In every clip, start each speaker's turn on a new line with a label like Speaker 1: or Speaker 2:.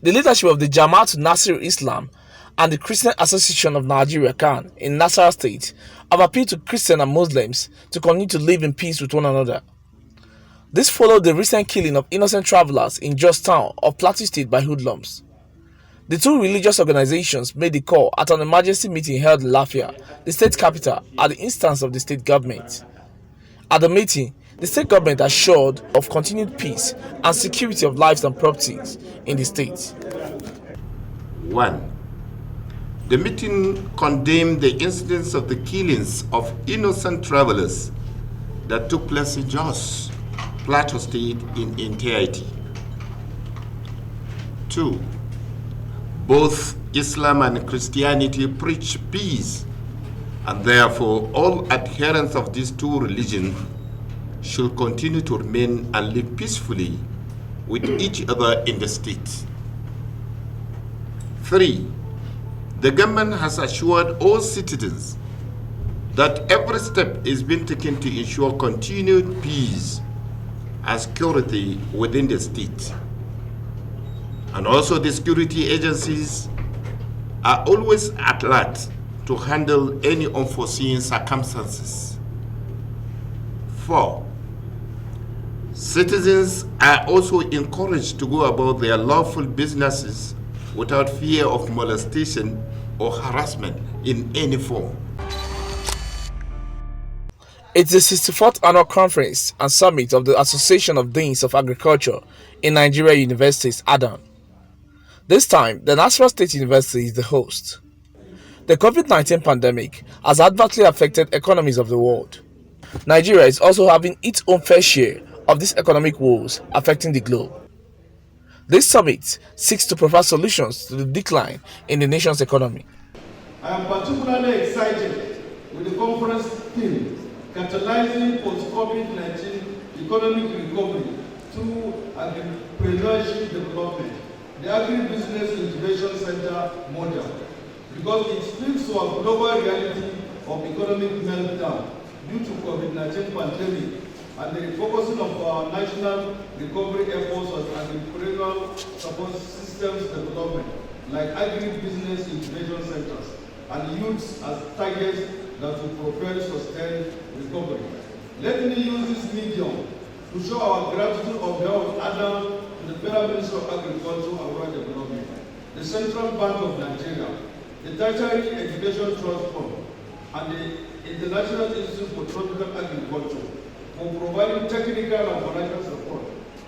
Speaker 1: The leadership of the Jamaat Nasir Islam and the Christian Association of Nigeria (CAN) in Nasarawa State have appealed to Christians and Muslims to continue to live in peace with one another. This followed the recent killing of innocent travelers in Jos Town of Plateau State by hoodlums. The two religious organizations made the call at an emergency meeting held in Lafia, the state capital, at the instance of the state government. At the meeting, the state government assured of continued peace and security of lives and properties in the state.
Speaker 2: 1. The meeting condemned the incidents of the killings of innocent travelers that took place in Jos, Plateau State in entirety. 2. Both Islam and Christianity preach peace, and therefore all adherents of these two religions should continue to remain and live peacefully with each other in the state. 3. The government has assured all citizens that every step is being taken to ensure continued peace and security within the state. And also the security agencies are always alert to handle any unforeseen circumstances. 4. Citizens are also encouraged to go about their lawful businesses without fear of molestation or harassment in any form.
Speaker 1: It's the 64th annual conference and summit of the Association of Deans of Agriculture in Nigeria Universities, ADAN. This time, the Nasarawa State University is the host. The COVID-19 pandemic has adversely affected economies of the world. Nigeria is also having its own fair share of these economic woes affecting the globe. This summit seeks to provide solutions to the decline in the nation's economy.
Speaker 3: I am particularly excited with the conference theme, Catalyzing Post-COVID-19 Economic Recovery through Preparedness Development, the Agribusiness Innovation Center model, because it speaks to a global reality of economic meltdown due to COVID-19 pandemic and the focusing of our national recovery efforts on agricultural support systems development, like agribusiness innovation centers, and youths as targets that will propel sustained recovery. Let me use this medium to show our gratitude on behalf of ADAM to the Federal Ministry of Agriculture and Rural Development, the Central Bank of Nigeria, the Tertiary Education Trust Fund, and the International Institute for Tropical Agriculture for providing technical and financial support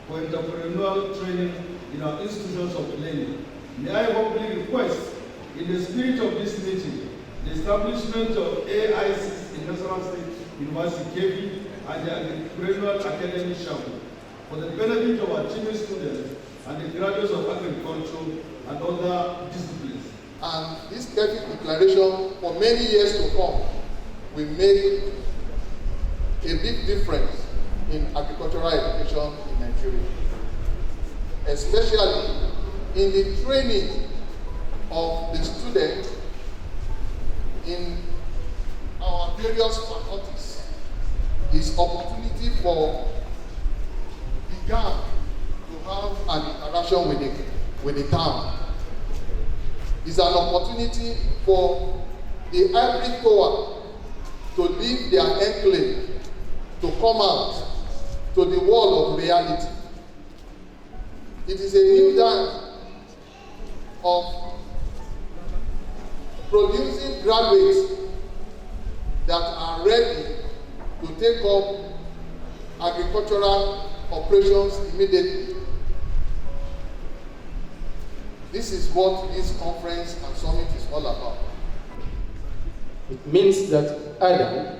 Speaker 3: for entrepreneurial training in our institutions of learning. May I humbly request, in the spirit of this meeting, the establishment of AICs in Nasarawa State University, KV, and the Agricultural Academy Shabu for the benefit of our teaching students and the graduates of agriculture and other disciplines.
Speaker 4: And this KV declaration, for many years to come, will make a big difference in agricultural education in Nigeria, especially in the training of the students in our various faculties. Is opportunity for the GAN to have an interaction with the town. It's an opportunity for the ivory tower to leave their enclave, to come out to the world of reality. It is a new time of producing graduates that are ready to take up agricultural operations immediately. This is what this conference and summit is all about.
Speaker 5: It means that ADAM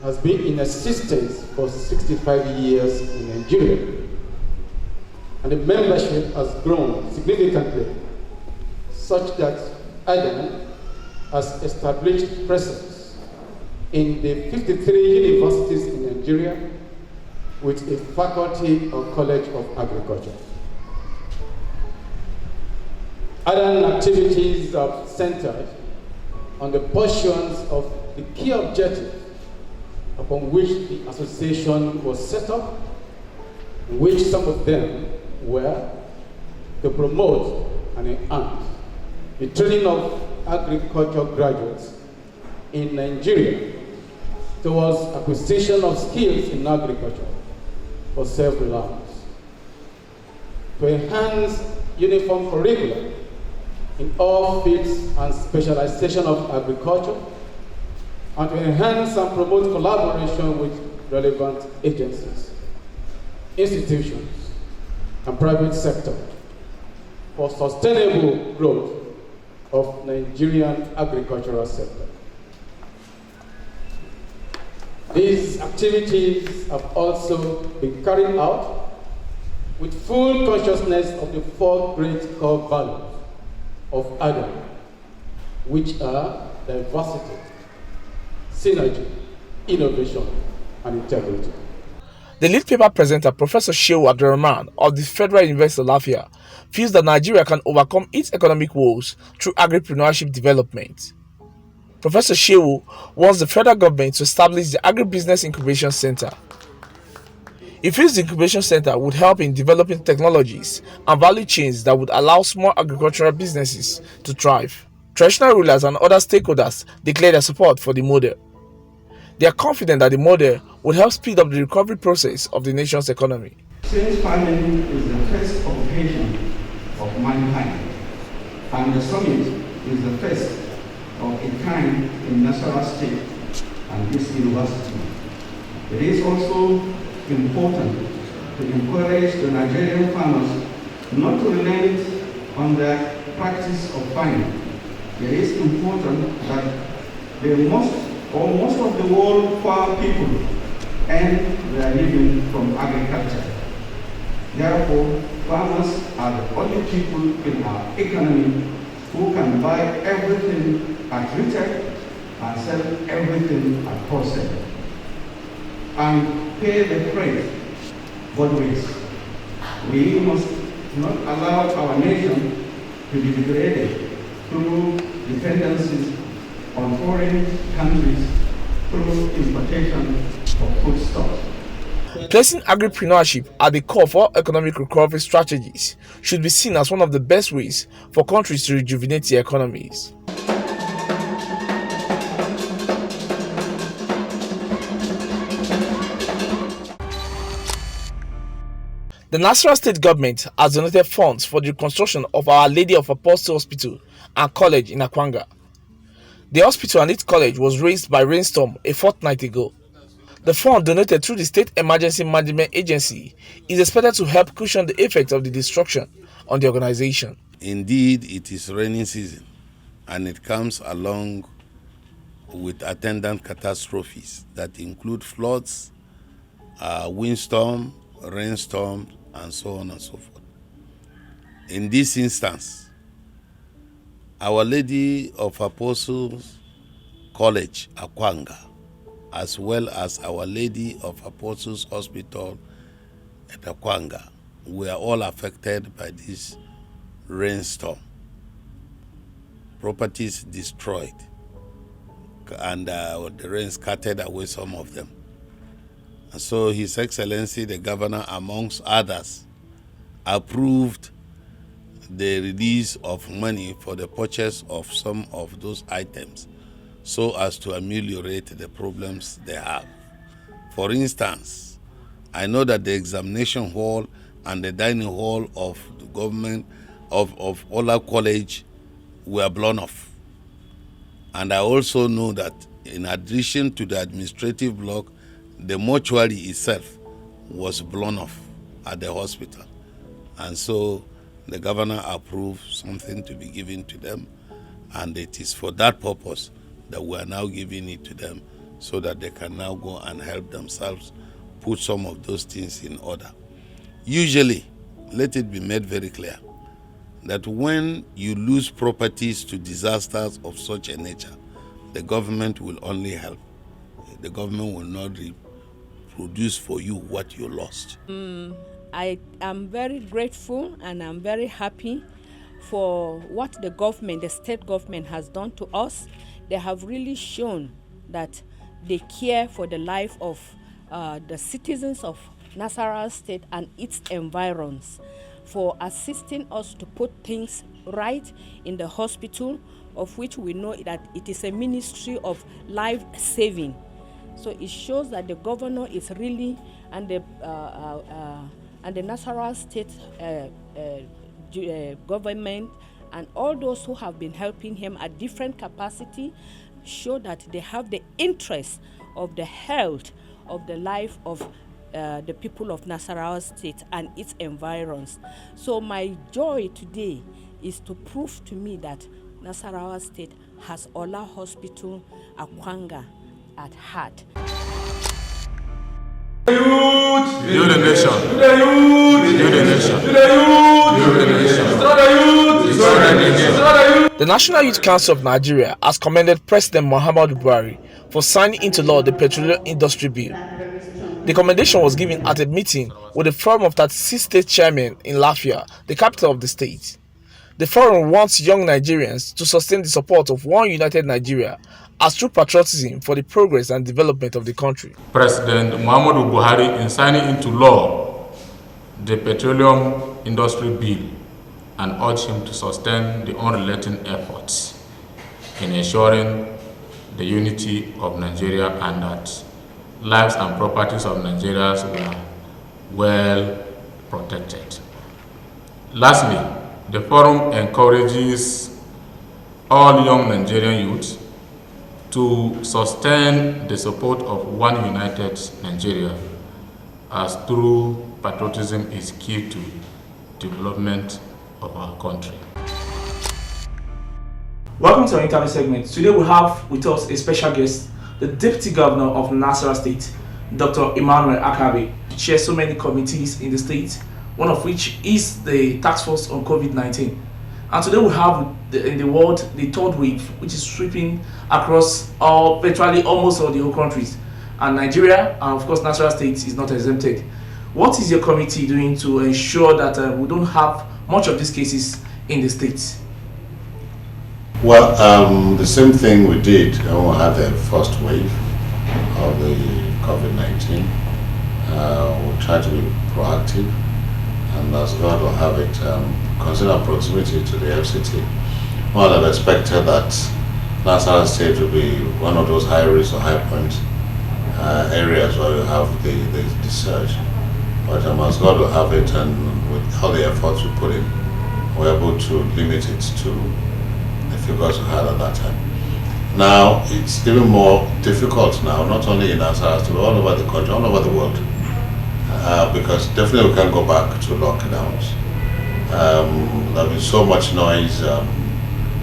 Speaker 5: has been in existence for 65 years in Nigeria, and the membership has grown significantly, such that ADAM has established presence in the 53 universities in Nigeria with a faculty or college of agriculture. Other activities are centered on the portions of the key objectives upon which the association was set up, which some of them were to promote and enhance the training of agriculture graduates in Nigeria towards acquisition of skills in agriculture for self-reliance, to enhance uniform curriculum in all fields and specialization of agriculture, and to enhance and promote collaboration with relevant agencies, institutions, and private sector for sustainable growth of Nigerian agricultural sector. These activities have also been carried out with full consciousness of the four great core values of Adam, which are diversity, synergy, innovation, and integrity.
Speaker 1: The lead paper presenter, Professor Shehu Abdurrahman of the Federal University of Lafayette, feels that Nigeria can overcome its economic woes through agripreneurship development. Professor Shehu wants the federal government to establish the Agribusiness Incubation Center. He feels the incubation center would help in developing technologies and value chains that would allow small agricultural businesses to thrive. Traditional rulers and other stakeholders declare their support for the model. They are confident that the model would help speed up the recovery process of the nation's economy.
Speaker 6: Since farming is the first occupation of mankind, and the summit is the first of a kind in Nasarawa State and this university, it is also important to encourage the Nigerian farmers not to relent on their practice of farming. It is important that most of the world poor people earn their living from agriculture. Therefore, farmers are the only people in our economy who can buy everything at retail and sell everything at wholesale and pay the freight both ways. We must not allow our nation to be degraded through dependencies on foreign countries through importation of foodstuffs.
Speaker 1: Placing agripreneurship at the core of all economic recovery strategies should be seen as one of the best ways for countries to rejuvenate their economies. The Nasarawa state government has donated funds for the reconstruction of Our Lady of Apostle Hospital and College in Akwanga. The hospital and its college was razed by rainstorm a fortnight ago. The fund donated through the State Emergency Management Agency is expected to help cushion the effect of the destruction on the organization.
Speaker 7: Indeed, it is rainy season, and it comes along with attendant catastrophes that include floods, windstorm, rainstorm, and so on and so forth. In this instance, Our Lady of Apostles College, Akwanga, as well as Our Lady of Apostles Hospital at Akwanga, were all affected by this rainstorm. Properties destroyed, and the rain scattered away some of them. And so His Excellency, the Governor, amongst others, approved the release of money for the purchase of some of those items so as to ameliorate the problems they have. For instance, I know that the examination hall and the dining hall of the government of Ola College were blown off. And I also know that in addition to the administrative block, the mortuary itself was blown off at the hospital. And so the governor approved something to be given to them, and it is for that purpose that we are now giving it to them so that they can now go and help themselves put some of those things in order. Usually, let it be made very clear that when you lose properties to disasters of such a nature, the government will only help. The government will not reproduce for you what you lost.
Speaker 8: I am very grateful and I'm very happy for what the government, the state government has done to us. They have really shown that they care for the life of the citizens of Nasarawa State and its environs. for assisting us to put things right in the hospital, of which we know that it is a ministry of life saving. So it shows that the governor is really, and the Nasarawa state government and all those who have been helping him at different capacity show that they have the interest of the health of the life of the people of Nasarawa state and its environs. So my joy today is to prove to me that Nasarawa state has Ola Hospital Akwanga at heart.
Speaker 9: Build the nation. Build the nation. Build the nation.
Speaker 1: The National Youth Council of Nigeria has commended President Muhammadu Buhari for signing into law the Petroleum Industry Bill. The commendation was given at a meeting with the Forum of 36 State Chairmen in Lafia, the capital of the state. The forum wants young Nigerians to sustain the support of one united Nigeria as true patriotism for the progress and development of the country.
Speaker 9: President Muhammadu Buhari, in signing into law the Petroleum Industry Bill, and urge him to sustain the unrelenting efforts in ensuring the unity of Nigeria and that lives and properties of Nigerians were well protected. Lastly, the forum encourages all young Nigerian youths to sustain the support of one united Nigeria, as true patriotism is key to development of our country.
Speaker 10: Welcome to our interview segment. Today we have with us a special guest, the Deputy Governor of Nasarawa State, Dr. Emmanuel Akabe, chairs so many committees in the state, one of which is the task force on COVID-19. And today we have in the world the third wave, which is sweeping across virtually almost all the whole countries. And Nigeria, and of course Nasarawa State, is not exempted. What is your committee doing to ensure that we don't have much of these cases in the states?
Speaker 2: Well, the same thing we did when we had the first wave of the COVID-19. We tried to be proactive, and as God will have it, consider proximity to the FCT. One would have expected that Nasarawa State would be one of those high risk or high point areas where you have the surge. But as God will have it, and with all the efforts we put in, we're able to limit it to the figures we had at that time. Now, it's even more difficult now, not only in Nasarawa State, but all over the country, all over the world. Because definitely we can't go back to lockdowns. There's been so much noise,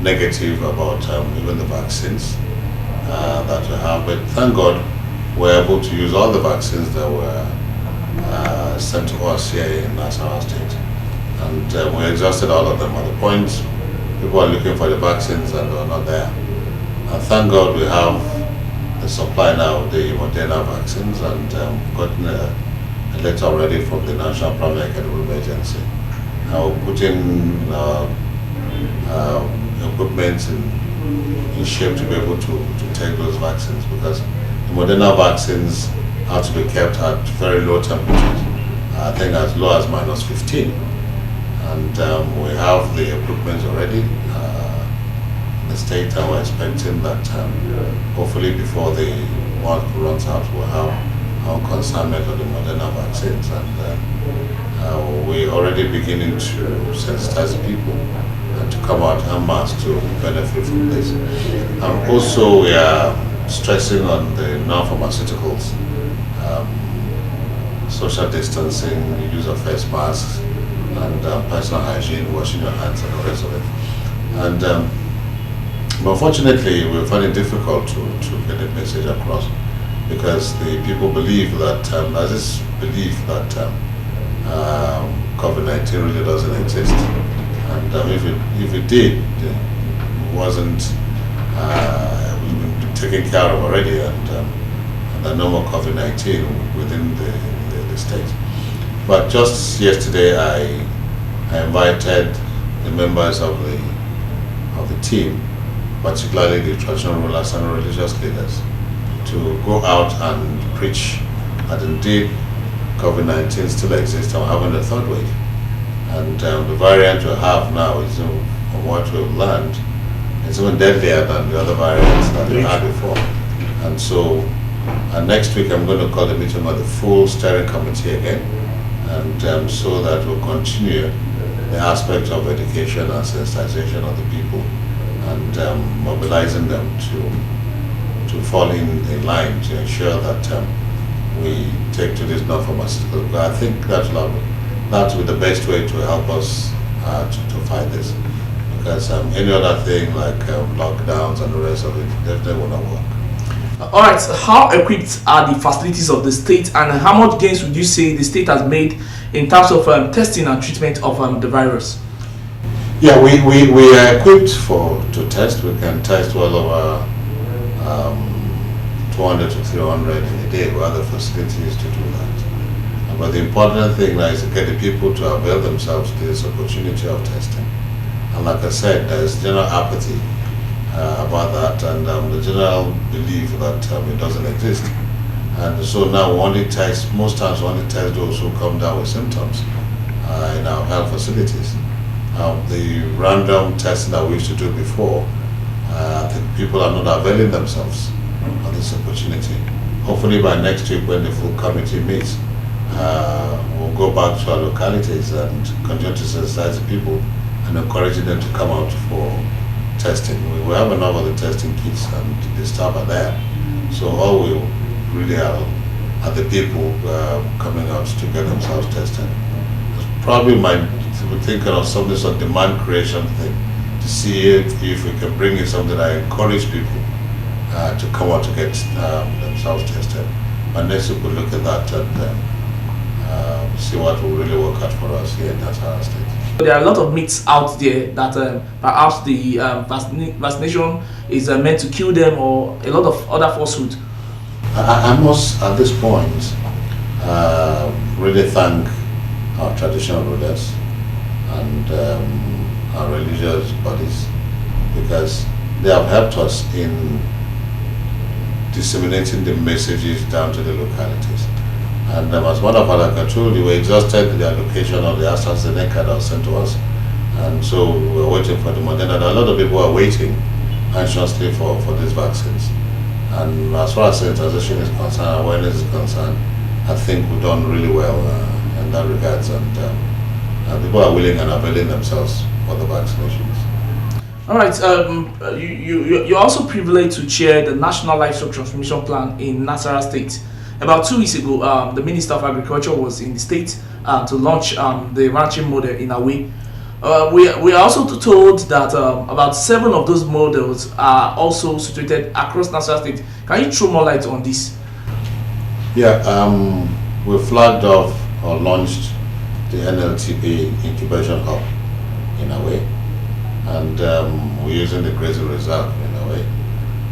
Speaker 2: negative about even the vaccines that we have. But thank God we're able to use all the vaccines that were sent to us here in Nasarawa State. And we exhausted all of them. At the point people are looking for the vaccines and they're not there. And thank God we have the supply now of the Moderna vaccines, and gotten a letter already from the National Primary Academic Agency. Now putting equipment in shape to be able to take those vaccines, because the Moderna vaccines have to be kept at very low temperatures, I think as low as -15. And we have the equipment already in the state, and we're expecting that hopefully before the month runs out, we'll have our consignment of the Moderna vaccines, and we're already beginning to sensitize people and to come out en masse to benefit from this. And also we are stressing on the non-pharmaceuticals, social distancing, use of face masks, and personal hygiene, washing your hands, and the rest of it. And but unfortunately, we find it difficult to get the message across, because the people believe that there's this belief that COVID-19 really doesn't exist, and if it did, it wasn't taken care of already, and the no more COVID-19 within the state. But just yesterday, I invited the members of the team, particularly the traditional rulers and religious leaders, to go out and preach that indeed COVID-19 still exists and we're having a third wave.
Speaker 7: And the variant we have now is, from what we've learned, it's even deadlier than the other variants that we had before. And so next week I'm going to call the meeting of the full steering committee again, and so that we'll continue the aspect of education and sensitization of the people, and mobilizing them to fall in line to ensure that we take to this non-pharmaceutical. But I think that will be the best way to help us to fight this, because any other thing like lockdowns and the rest of it definitely will not work.
Speaker 10: All right, so how equipped are the facilities of the state, and how much gains would you say the state has made in terms of testing and treatment of the virus?
Speaker 7: Yeah, we are equipped to test. We can test well over 200 to 300 in a day. We have the facilities to do that. But the important thing now is to get the people to avail themselves to this opportunity of testing. And like I said, there's general apathy about that, and the general belief that it doesn't exist. And so now most times we only test those who come down with symptoms in our health facilities. The random testing that we used to do before, I think people are not availing themselves of this opportunity. Hopefully by next week, when the full committee meets, we'll go back to our localities and continue to sensitize the people and encouraging them to come out for testing. We have enough of the testing kits, and the staff are there. So all we really are the people coming out to get themselves tested. Probably we're thinking of something sort of demand creation thing, to see if we can bring in something that encourage people to come out to get themselves tested. And next week we'll look at that and see what will really work out for us here in Nasarawa State.
Speaker 10: There are a lot of myths out there that perhaps the vaccination is meant to kill them, or a lot of other falsehood.
Speaker 7: I must, at this point, really thank our traditional rulers and our religious bodies, because they have helped us in disseminating the messages down to the localities. And as one of our, like I told you, we exhausted the allocation of the AstraZeneca that was sent to us. And so we were waiting for the Moderna. A lot of people are waiting anxiously for these vaccines. And as far as sensitization is concerned, awareness is concerned, I think we've done really well in that regards. And people are willing and availing themselves for the vaccinations.
Speaker 10: All right, you're also privileged to chair the National Livestock Transformation Plan in Nasarawa State. About 2 weeks ago, the Minister of Agriculture was in the state to launch the ranching model in a way. We are also told that about 7 of those models are also situated across Nasarawa State. Can you throw more light on this?
Speaker 7: Yeah, we flagged off or launched the NLTP incubation hub in a way, and we're using the grazing reserve in a way.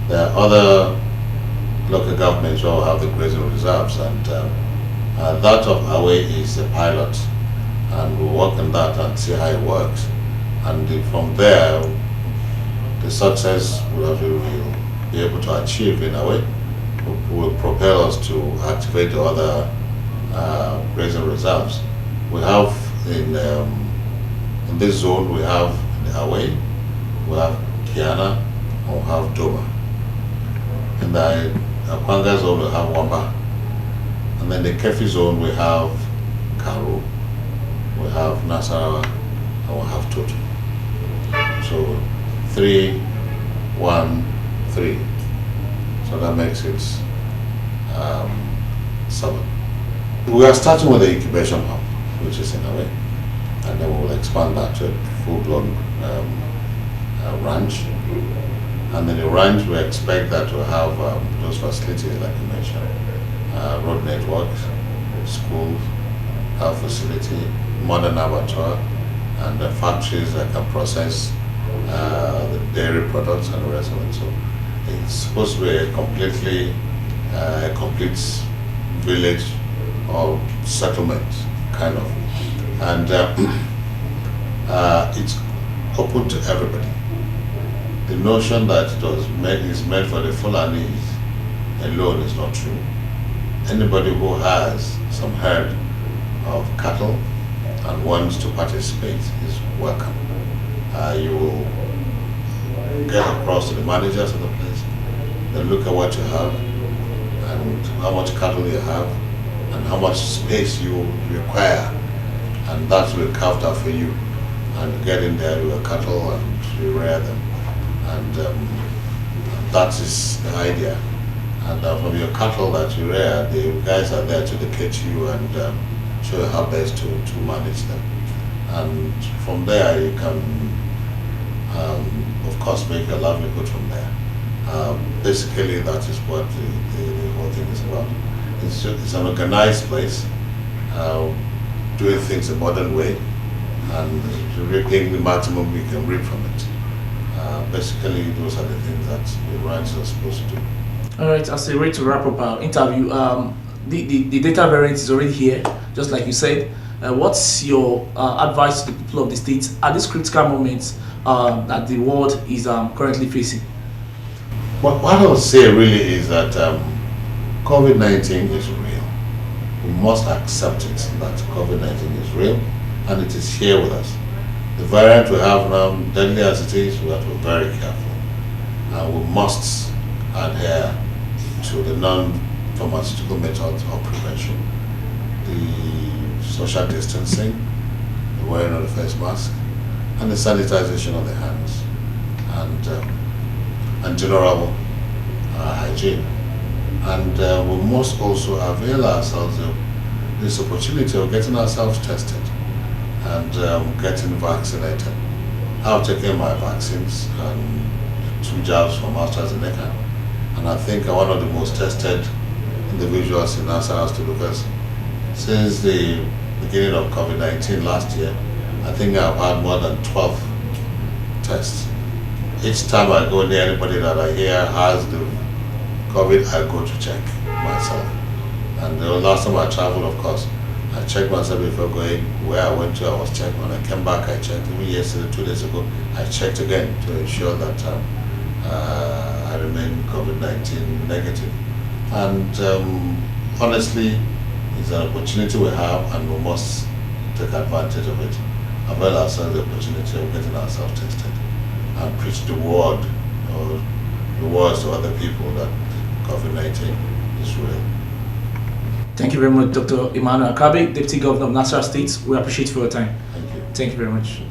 Speaker 7: There are other local governments who have the grazing reserves, and that of Away is a pilot, and we'll work on that and see how it works. And from there, the success we'll be able to achieve in a way will propel us to activate the other grazing reserves. We have in this zone, we have the Away, we have Kiana, and we have Doma. In the Kwanga zone, we have Wamba. And then the Kefi zone, we have Karu, we have Nasarawa, and we have Toto. So 3, 1, 3. So that makes it 7. We are starting with the incubation hub, which is in a way, and then we'll expand that to a full-blown ranch. And then the ranch, we expect that to have those facilities like you mentioned, road networks, schools, health facility, modern abattoir, and the factories that can process the dairy products and the rest of it. So it's supposed to be a complete village or settlement, kind of. And it's open to everybody. The notion that it is meant for the Fulanis alone is not true. Anybody who has some herd of cattle
Speaker 2: and wants to participate is welcome. You will get across to the managers of the place. They look at what you have and how much cattle you have and how much space you require, and that will be carved out for you. And get in there with your cattle and you rear them, and that is the idea. And from your cattle that you rear, the guys are there to educate you and show you how best to manage them. And from there you can, of course, make a livelihood from there. Basically, that is what the whole thing is about. It's an organized place, doing things a modern way, and reaping the maximum we can reap from it. Basically, those are the things that the ranchers are supposed to do.
Speaker 10: All right, as a way to wrap up our interview, the data variant is already here, just like you said. What's your advice to the people of the state at this critical moment that the world is currently facing?
Speaker 2: What I would say really is that COVID-19 is real. We must accept it that COVID-19 is real and it is here with us. The variant we have now, deadly as it is, we have to be very careful. We must adhere to the non-pharmaceutical methods of prevention. The social distancing, the wearing of the face mask, and the sanitization of the hands, and general hygiene. And we must also avail ourselves of this opportunity of getting ourselves tested and getting vaccinated. I've taken my vaccines and 2 jabs from AstraZeneca, and I think I'm one of the most tested individuals in Nasarawa State, because since the beginning of COVID-19 last year, I think I've had more than 12 tests. Each time I go near anybody that I hear has the COVID, I go to check myself. And the last time I traveled, of course, I checked myself before going. Where I went to, I was checked. When I came back, I checked. Even yesterday, 2 days ago, I checked again to ensure that I remain COVID-19 negative. And honestly, it's an opportunity we have, and we must take advantage of it. Avail ourselves the opportunity of getting ourselves tested and preach the word, or the words to other people that COVID-19 is real.
Speaker 10: Thank you very much, Dr. Emmanuel Akabe, Deputy Governor of Nasarawa State. We appreciate for your time.
Speaker 2: Thank you.
Speaker 10: Thank you very much.